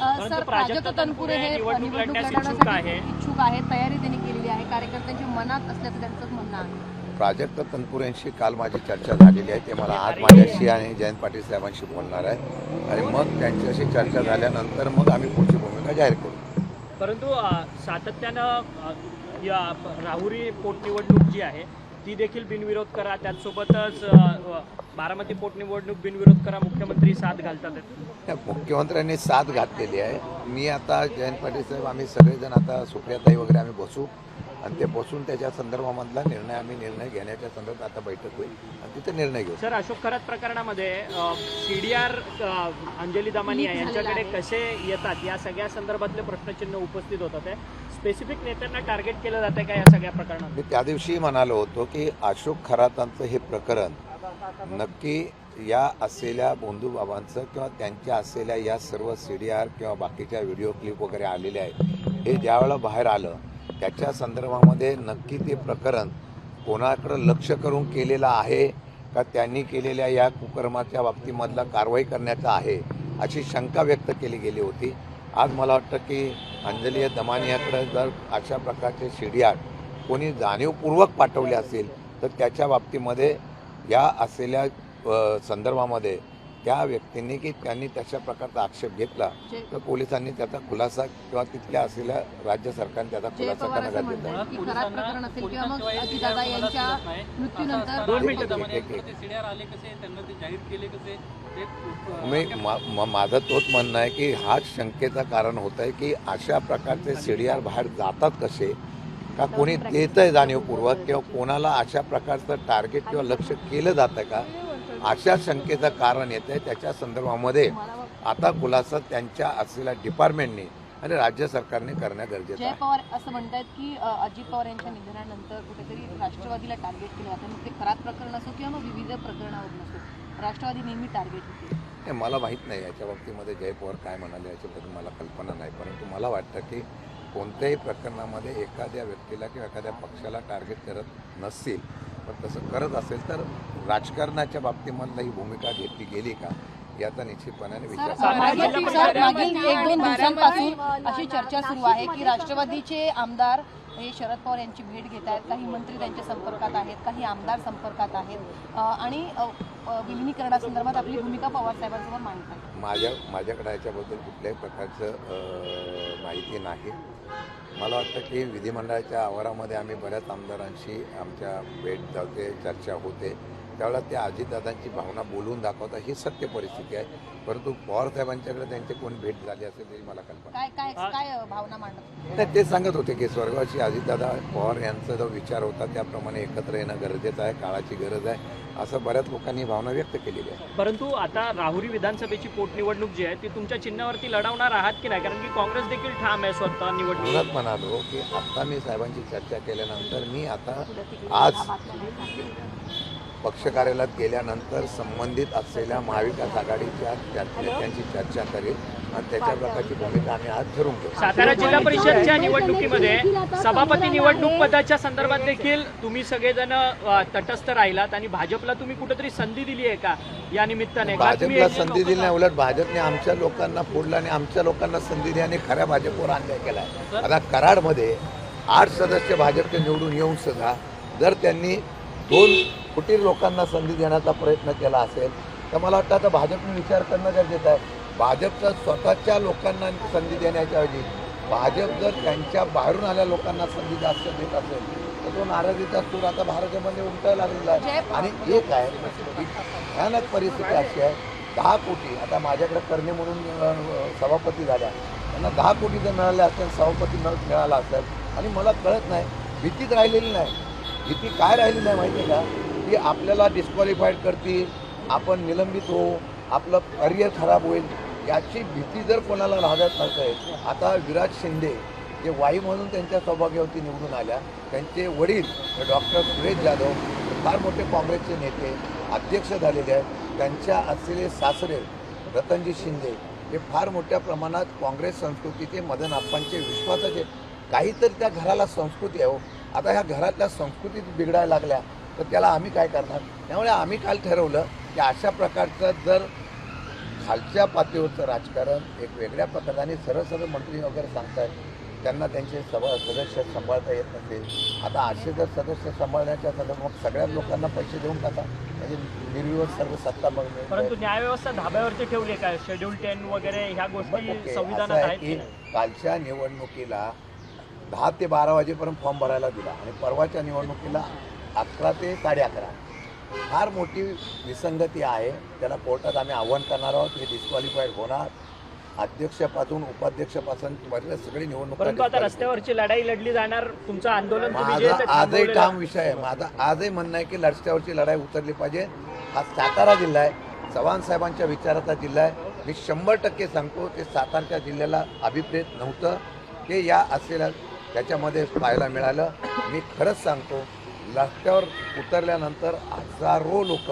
Sir, Prajakt Tanpure हे निवडणूक लढवण्यासाठी इच्छुक आहेत, तयारी त्यांनी केलेली आहे, कार्यकर्त्यांच्या मनात असल्याचं त्यांचं म्हणणं आहे। प्राजक्त तनपुरेंशी काल माझी चर्चा झालेली आहे, ते मला आज माझ्याशी आणि जयंत पाटील साहेबांशी बोलणार आहे आणि मग त्यांच्याशी चर्चा झाल्यानंतर मग आम्ही पुढची भूमिका जाहीर करू। परंतु सातत्यानं या राहुरी पोटनिवडणूक जी आहे ती देखील बिनविरोध करा, त्याचसोबतच बारामती पोटनिवडणूक बिनविरोध करा, मुख्यमंत्री साथ घालतात। मुख्यमंत्र्यांनी साथ घातलेली आहे। मी आता जयंत पाटील साहेब आम्ही सगळेजण आता सुप्रियाताई वगैरे आम्ही बसू आणि ते बसून त्याच्या संदर्भामधला निर्णय घेण्याच्या संदर्भात आता बैठक होईल आणि तिथे निर्णय घेऊ। सर, अशोक खरात प्रकरणामध्ये CDR अंजली दमानिया यांच्याकडे कसे येतात या सगळ्या संदर्भातले प्रश्नचिन्ह उपस्थित होतात आहे। स्पेसिफिक नेत्यांना टार्गेट केलं जातं का या सगळ्या प्रकरणात? मी त्या दिवशी म्हणालो होतो की अशोक खरातांचं हे प्रकरण नक्की या असलेल्या बंधूबाबांचं किंवा त्यांच्या असलेल्या या सर्व CDR किंवा बाकीच्या व्हिडिओ क्लिप वगैरे आलेल्या आहेत हे ज्यावेळेला बाहेर आलं त्याच्या संदर्भामध्ये नक्की ते प्रकरण कोणाकडं लक्ष करून केलेलं आहे का त्यांनी केलेल्या या कुकर्माच्या बाबतीमधला कारवाई करण्याचा आहे अशी शंका व्यक्त केली गेली होती। आज मला वाटतं की अंजली दमानियाकडे जर अशा प्रकारचे CDR कोणी जाणीवपूर्वक पाठवले असेल तर त्याच्या बाबतीमध्ये या असलेल्या संदर्भामध्ये त्या व्यक्तींनी की त्यांनी तशा प्रकारचा आक्षेप घेतला तर पोलिसांनी त्याचा खुलासा किंवा तिथल्या असलेल्या राज्य सरकारने त्याचा खुलासा करण्यात माझं तोच म्हणणं आहे की हाच शंकेचं कारण होत आहे की अशा प्रकारचे CDR बाहेर जातात कसे का कोणी देतंय जाणीवपूर्वक किंवा कोणाला अशा प्रकारचं टार्गेट किंवा लक्ष केलं जातं का अशा शंकेचं कारण येतं आहे। त्याच्या संदर्भामध्ये आता खुलासा त्यांच्या असलेल्या डिपार्टमेंटने आणि राज्य सरकारने करणं गरजेचं आहे। जय पवार असं म्हणतात की अजित पवार यांच्या निधनानंतर कुठेतरी राष्ट्रवादीला टार्गेट केलं जातं, मग ते खरात प्रकरण असो किंवा मग विविध प्रकरणावर नसो राष्ट्रवादी नेहमी टार्गेट होते। मला माहीत नाही याच्या बाबतीमध्ये जय पवार काय म्हणाले याच्याबद्दल मला कल्पना नाही, परंतु मला वाटतं की कोणत्याही प्रकरणामध्ये एखाद्या व्यक्तीला किंवा एखाद्या पक्षाला टार्गेट करत नसतील पण तसं करत असेल तर राजकारणाच्या बाबतीमधला ही भूमिका घेतली गेली का याचा निश्चितपणाने विचार। मागील 1-2 दिवसांपासून अशी चर्चा सुरू आहे की राष्ट्रवादीचे आमदार हे शरद पवार यांची भेट घेत आहेत, काही मंत्री त्यांच्या संपर्कात आहेत, काही आमदार संपर्कात आहेत आणि विलिनीकरणासंदर्भात आपली भूमिका पवार साहेबांसमोर मांडतात। माझ्याकडे याच्याबद्दल कुठल्याही प्रकारचं माहिती नाही। मला वाटतं की विधिमंडळाच्या आवारामध्ये आम्ही बऱ्याच आमदारांशी आमच्या भेट जाते चर्चा होते त्यावेळेला ते अजितदादांची भावना बोलून दाखवतात ही सत्य परिस्थिती आहे, परंतु पवार साहेबांच्याकडे त्यांची कोण भेट झाली असेल तरी मला कल्पना काय भावना मांडत नाही। ते सांगत होते की स्वर्गवासी अजितदादा पवार यांचा जो विचार होता त्याप्रमाणे एकत्र येणं गरजेचं आहे, काळाची गरज आहे असं बऱ्याच लोकांनी भावना व्यक्त केलेली आहे। परंतु आता राहुरी विधानसभेची पोटनिवडणूक जी आहे ती तुमच्या चिन्हावरती लढवणार आहात की नाही, कारण की काँग्रेस देखील ठाम आहे स्वतः निवडणूक म्हणालो की आता मी साहेबांची चर्चा केल्यानंतर मी आता आज पक्ष कार्यालयात गेल्यानंतर संबंधित असलेल्या महाविकास आघाडीच्या नेत्यांची चर्चा करेल आणि त्याच्या प्रकारची भूमिका आम्ही आज ठरवून घेऊ। सातारा जिल्हा परिषदच्या निवडणुकीमध्ये सभापती निवडणूक पदाच्या संदर्भात देखील तुम्ही सगळेजण तटस्थ राहिलात आणि भाजपला तुम्ही कुठेतरी संधी दिली आहे का या निमित्ताने? भाजपला संधी दिली नाही, उलट भाजपने आमच्या लोकांना फोडलं आणि आमच्या लोकांना संधी दिली आणि खऱ्या भाजपवर अन्याय केला आहे। आता कराडमध्ये 8 सदस्य भाजपचे निवडून येऊन सुद्धा जर त्यांनी 2 फुटीर लोकांना संधी देण्याचा प्रयत्न केला असेल तर मला वाटतं आता भाजपने विचार करणं गरजेचं आहे। भाजपच्या स्वतःच्या लोकांना संधी देण्याच्या ऐवजी भाजप जर त्यांच्या बाहेरून आलेल्या लोकांना संधी जास्त देत असेल तर तो नाराजीचा सूर आता भाजपमध्ये उमटायला लागलेला आहे। आणि एक आहे की भयानक परिस्थिती अशी आहे 10 कोटी आता माझ्याकडे करणे म्हणून सभापती झाल्या, त्यांना 10 कोटी जर मिळाले असेल सभापती मिळाला असेल आणि मला कळत नाही भीतीच राहिलेली नाही। भीती काय राहिली नाही माहिती आहे का की आपल्याला डिस्क्वालिफाईड करतील, आपण निलंबित होऊ, आपलं करिअर खराब होईल याची भीती जर कोणाला राहत नसेल। आता विराज शिंदे जे वाई म्हणून त्यांच्या सौभाग्यवती निवडून आल्या, त्यांचे वडील डॉक्टर सुरेश जाधव फार मोठे काँग्रेसचे नेते अध्यक्ष झालेले आहेत, त्यांच्या असलेले सासरे रतनजी शिंदे हे फार मोठ्या प्रमाणात काँग्रेस संस्कृतीचे मदन आप्पांचे विश्वासाचे काहीतरी त्या घराला संस्कृती आहे। आता ह्या घरातल्या संस्कृती बिघडायला लागल्या तर त्याला आम्ही काय करणार? त्यामुळे आम्ही काल ठरवलं की अशा प्रकारचं जर खालच्या पातळीवरचं राजकारण एक वेगळ्या प्रकाराने सरळ सरळ मंत्री वगैरे सांगतायत त्यांना त्यांचे सदस्य सांभाळता येत नसेल. आता असे जर सदस्य सांभाळण्याच्या संदर्भात मग सगळ्याच लोकांना पैसे देऊन टाका, म्हणजे निर्विवाद सर्व सत्ता बघणे. परंतु न्यायव्यवस्था धाब्यावरती ठेवली आहे काय? शेड्यूल 10 वगैरे ह्या गोष्टी संविधानात आहेत की नाही? कालच्या निवडणुकीला 10 ते 12 वाजेपर्यंत फॉर्म भरायला दिला आणि परवाच्या निवडणुकीला 11 ते 11:30. फार मोठी विसंगती आहे. त्याला कोर्टात आम्ही आव्हान करणार आहोत. हे डिस्क्वालिफाईड होणार. अध्यक्षपासून उपाध्यक्षपासून सगळी निवडणूक. परंतु आता रस्त्यावरची लढाई लढली जाणार. तुमचं आंदोलन तुम्ही जे माझा ते आजही थांबवलेलं ठाम विषय आहे. माझा आजही म्हणणं आहे की रस्त्यावरची लढाई उतरली पाहिजे. हा सातारा जिल्हा आहे, चव्हाण साहेबांच्या विचाराचा जिल्हा आहे. मी 100% सांगतो ते सातारच्या जिल्ह्याला अभिप्रेत नव्हतं ते या असलेल्या त्याच्यामध्ये पाहायला मिळालं. मी खरंच सांगतो रस्त्यावर उतरल्यानंतर हजारो लोक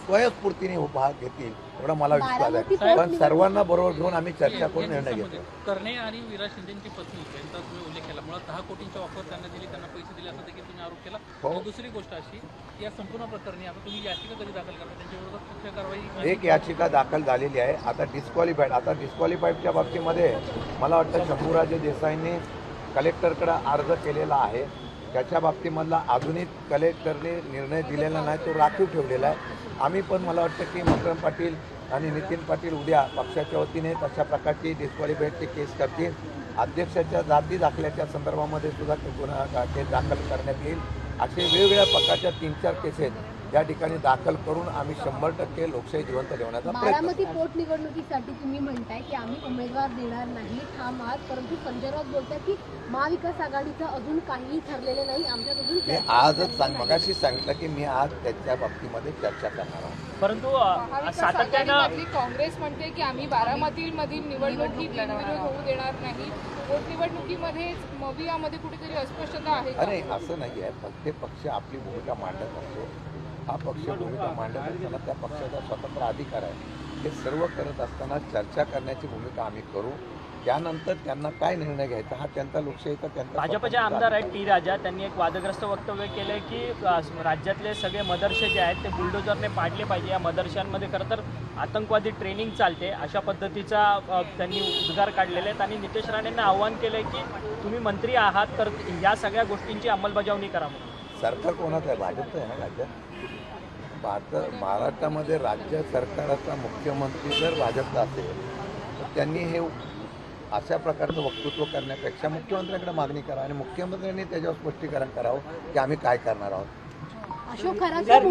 स्वयंस्फूर्तीने भाग घेतील एवढा मला विश्वास आहे. पण सर्वांना बरोबर घेऊन आम्ही चर्चा करून निर्णय घेतो. करणे आणि विराज शिंदेची पत्नी यांचा तुम्ही उल्लेख केला. मुळात 10 कोटींच्या ऑफर त्यांना दिली, त्यांना पैसे दिले असा देखील तुम्ही आरोप केला. हो. आणि दुसरी गोष्ट अशी की या संपूर्ण प्रकरणी आता तुम्ही याचिका कधी दाखल करता त्यांच्या विरोधात कुठल्या कारवाई? एक याचिका दाखल झालेली आहे. आता डिस्क्वालिफाईडच्या बाबतीमध्ये मला वाटतं शंभूराजे देसाईंनी कलेक्टरकडे अर्ज केलेला आहे. त्याच्या बाबतीमधला अजूनही कलेक्टरने निर्णय दिलेला नाही, तो राखीव ठेवलेला आहे. आम्ही पण मला वाटतं की मकरम पाटील आणि नितीन पाटील उद्या पक्षाच्या वतीने तशा प्रकारची डिस्क्वालिफाईडची केस करतील. अध्यक्षाच्या जाती दाखल्याच्या संदर्भामध्ये सुद्धा गुन्हा केस दाखल करण्यात येईल. असे वेगवेगळ्या प्रकारच्या 3-4 केसेस या ठिकाणी दाखल करून आम्ही 100% लोकशाही जिवंत ठेवण्याचा प्रयत्न बारामती पोटनिवडणुकीसाठी तुम्ही म्हणताय की आम्ही उमेदवार देणार नाही, ठाम आहात, परंतु संजय राऊत बोलतात की महाविकास आघाडीचं अजून काहीही ठरलेलं नाही, आमच्याकडून मी आजच मगाशी सांगितलं की मी आज त्याच्या बाबतीमध्ये चर्चा करणार आहे. परंतु सातत्यानं आघाडीमधली काँग्रेस म्हणते की आम्ही बारामतीमधील निवडणुकीत बिनविरोध होऊ देणार नाही. पोटनिवडणुकीमध्ये मवियामध्ये कुठेतरी अस्पष्टता आहे का? अरे असं नाही आहे. प्रत्येक पक्ष आपली भूमिका मांडत असतो. हा पक्ष भूमिका मांडत असताना त्या पक्षाचा स्वतंत्र अधिकार आहे. हे सर्व करत असताना चर्चा करण्याची भूमिका आम्ही करू. त्यानंतर त्यांना काय निर्णय घ्यायचा हा त्यांचा लोकशाहीचा त्यांचा भाजपचे आमदार आहेत टी राजा, त्यांनी एक वादग्रस्त वक्तव्य केलंय की राज्यातले सगळे मदरसे जे आहेत ते बुलडोजरने पाडले पाहिजे. या मदरशांमध्ये खरं तर आतंकवादी ट्रेनिंग चालते, अशा पद्धतीचा त्यांनी उद्गार काढलेले आहेत. आणि नितेश राणेंना आव्हान केलंय की तुम्ही मंत्री आहात तर या सगळ्या गोष्टींची अंमलबजावणी करा म्हणून. सरकार कोणाचं आहे? भाजपचं आहे ना राज्यात. महाराष्ट्रामध्ये राज्य सरकारचा मुख्यमंत्री जर भाजपचा असेल तर त्यांनी हे अशा प्रकारचं वक्तृत्व करण्यापेक्षा मुख्यमंत्र्यांकडे मागणी करा आणि मुख्यमंत्र्यांनी त्याच्यावर स्पष्टीकरण करावं की आम्ही काय करणार आहोत. अशोक खराचं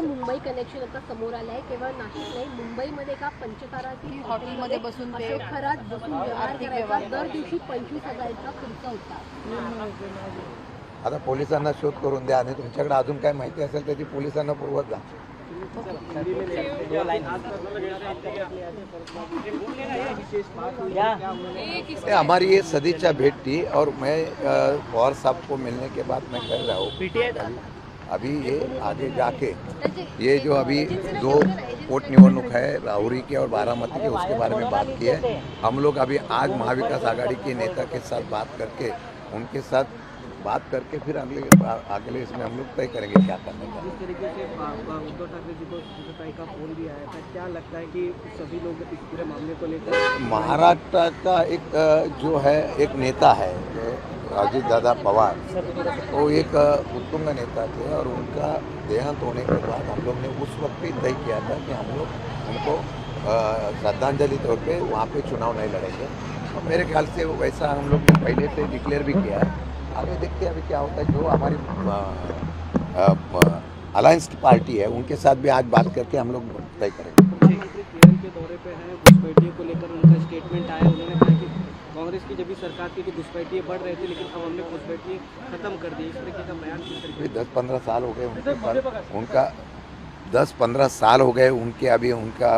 मुंबई कनेक्शन आता समोर आलंय. केवळ नाशिक नाही, मुंबईमध्ये एका पंचतारातील हॉटेलमध्ये बसून ते अशोक खरात बसून व्यवहार करायचा. दर दिवशी 25,000चा खर्च होता. आता पोलिसांना शोध करून द्या आणि तुमच्याकडे अजून काय माहिती असेल त्याची पोलिसांना पुरवत जा. हमारी ये सदिच्छा भेंट थी और मैं पवार साहब को मिलने के बाद मैं कह रहा हूँ अभी ये आगे जाके ये जो अभी 2 पोट निवडणूक है राहुरी के और बारामती के, उसके बारे में बात की है. हम लोग अभी आज महाविकास आघाड़ी के नेता के साथ बात करके उनके साथ बात करके फिर अगले इसमें हम लोग तय करेंगे क्या करने का. जिस तरीके से उद्धव ठाकरे जी को सुखताई का फोन भी आया था, क्या लगता है कि सभी लोग इस पूरे मामले को लेकर महाराष्ट्र का एक जो है एक नेता है अजित दादा पवार, वो एक उत्तुंग नेता थे और उनका देहांत होने के बाद हम लोग ने उस वक्त भी तय किया था कि हम लोग उनको श्रद्धांजलि तौर पे वहाँ पे चुनाव नहीं लड़ेंगे. और मेरे ख्याल से वैसा हम लोग ने पहले से डिक्लेयर भी किया है. आगे देखते हैं अभी क्या होता है. जो हमारी अलायंस पार्टी है उनके साथ भी आज बात करके हम लोग तय करेंगे. मुख्यमंत्री केरल के दौरे पे हैं, घुसपैठियों को लेकर उनका स्टेटमेंट आया. उन्होंने कहा कि कांग्रेस की जब भी सरकार थी कि घुसपैठिए बढ़ रहे थे लेकिन अब हमने घुसपैठिए खत्म कर दी. इस तरीके का बयान किस तरीके 10-15 साल हो गए उनका 10-15 साल हो गए उनके अभी उनका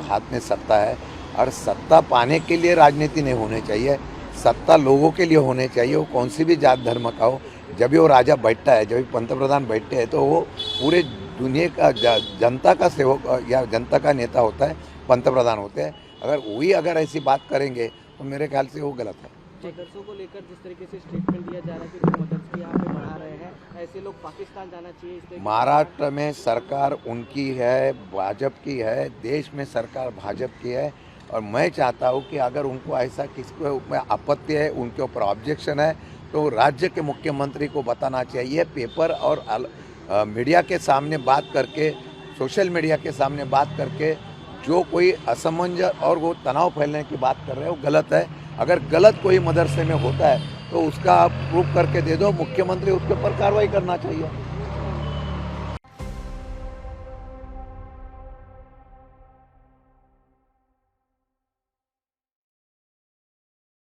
हाथ में सत्ता है. और सत्ता पाने के लिए राजनीति नहीं होनी चाहिए, सत्ता लोगों के लिए होने चाहिए. वो कौन सी भी जात धर्म का हो. जब भी वो राजा बैठता है, जब भी पंतप्रधान बैठते हैं तो वो पूरे दुनिया का जनता का सेवक या जनता का नेता होता है, पंतप्रधान होते हैं. अगर वही ऐसी बात करेंगे तो मेरे ख्याल से वो गलत है. मदरसों को लेकर जिस तरीके से स्टेटमेंट दिया जा रहा है कि जो मदरसे यहाँ पे बढ़ा रहे हैं, ऐसे लोग पाकिस्तान जाना चाहिए, इस तरीके से महाराष्ट्र में सरकार उनकी है, भाजपा की है, देश में सरकार भाजपा की है, और मैं चाहता हूँ कि अगर उनको ऐसा किसको में आपत्ति है, उनके ऊपर ऑब्जेक्शन है, तो राज्य के मुख्यमंत्री को बताना चाहिए। पेपर और मीडिया के सामने बात करके, सोशल मीडिया के सामने बात करके जो कोई असमंजस और वो तनाव फैलने की बात कर रहे हैं वो गलत है। अगर गलत कोई मदरसे में होता है तो उसका आप प्रूफ करके दे दो, मुख्यमंत्री उसके ऊपर कार्रवाई करना चाहिए।